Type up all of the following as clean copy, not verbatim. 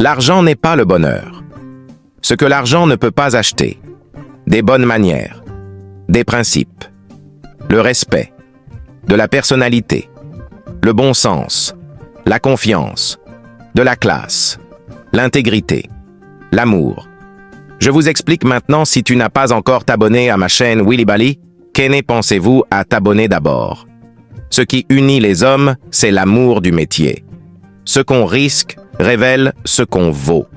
L'argent n'est pas le bonheur. Ce que l'argent ne peut pas acheter. Des bonnes manières, des principes, le respect, de la personnalité, le bon sens, la confiance, de la classe, l'intégrité, l'amour. Je vous explique maintenant si tu n'as pas encore t'abonné à ma chaîne Willy Bali, qu'en pensez-vous à t'abonner d'abord? Ce qui unit les hommes, c'est l'amour du métier. Ce qu'on risque révèle ce qu'on vaut.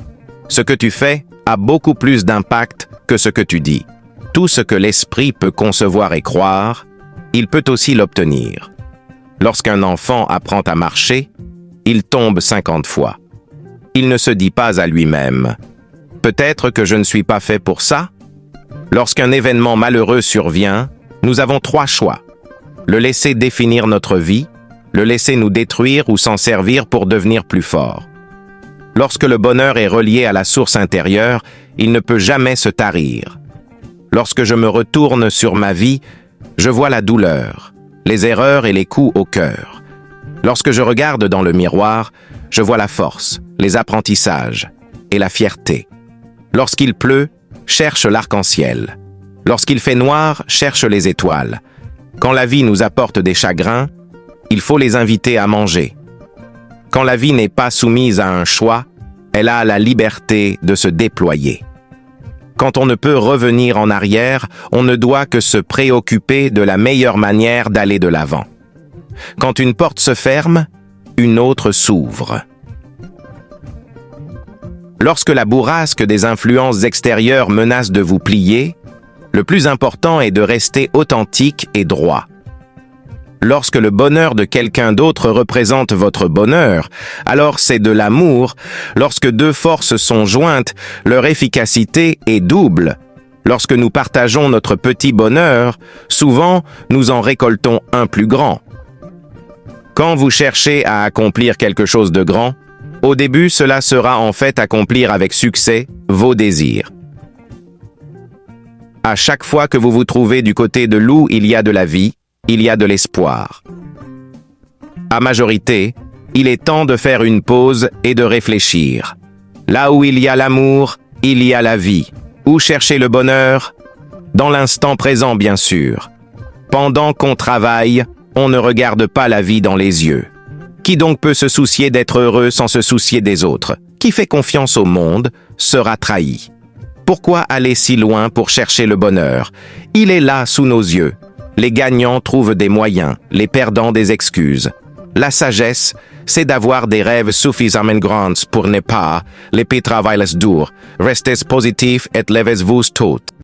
Ce que tu fais a beaucoup plus d'impact que ce que tu dis. Tout ce que l'esprit peut concevoir et croire, il peut aussi l'obtenir. Lorsqu'un enfant apprend à marcher, il tombe 50 fois. Il ne se dit pas à lui-même « Peut-être que je ne suis pas fait pour ça ?» Lorsqu'un événement malheureux survient, nous avons 3 choix. Le laisser définir notre vie, le laisser nous détruire ou s'en servir pour devenir plus fort. Lorsque le bonheur est relié à la source intérieure, il ne peut jamais se tarir. Lorsque je me retourne sur ma vie, je vois la douleur, les erreurs et les coups au cœur. Lorsque je regarde dans le miroir, je vois la force, les apprentissages et la fierté. Lorsqu'il pleut, cherche l'arc-en-ciel. Lorsqu'il fait noir, cherche les étoiles. Quand la vie nous apporte des chagrins, il faut les inviter à manger. Quand la vie n'est pas soumise à un choix, elle a la liberté de se déployer. Quand on ne peut revenir en arrière, on ne doit que se préoccuper de la meilleure manière d'aller de l'avant. Quand une porte se ferme, une autre s'ouvre. Lorsque la bourrasque des influences extérieures menace de vous plier, le plus important est de rester authentique et droit. Lorsque le bonheur de quelqu'un d'autre représente votre bonheur, alors c'est de l'amour. Lorsque 2 forces sont jointes, leur efficacité est double. Lorsque nous partageons notre petit bonheur, souvent nous en récoltons un plus grand. Quand vous cherchez à accomplir quelque chose de grand, au début cela sera en fait accomplir avec succès vos désirs. À chaque fois que vous vous trouvez du côté de l'où il y a de la vie, il y a de l'espoir. À majorité, il est temps de faire une pause et de réfléchir. Là où il y a l'amour, il y a la vie. Où chercher le bonheur? Dans l'instant présent, bien sûr. Pendant qu'on travaille, on ne regarde pas la vie dans les yeux. Qui donc peut se soucier d'être heureux sans se soucier des autres? Qui fait confiance au monde sera trahi. Pourquoi aller si loin pour chercher le bonheur? Il est là sous nos yeux. Les gagnants trouvent des moyens, les perdants des excuses. La sagesse, c'est d'avoir des rêves suffisamment grands pour ne pas les travailler dur. Restez positif et levez-vous tôt.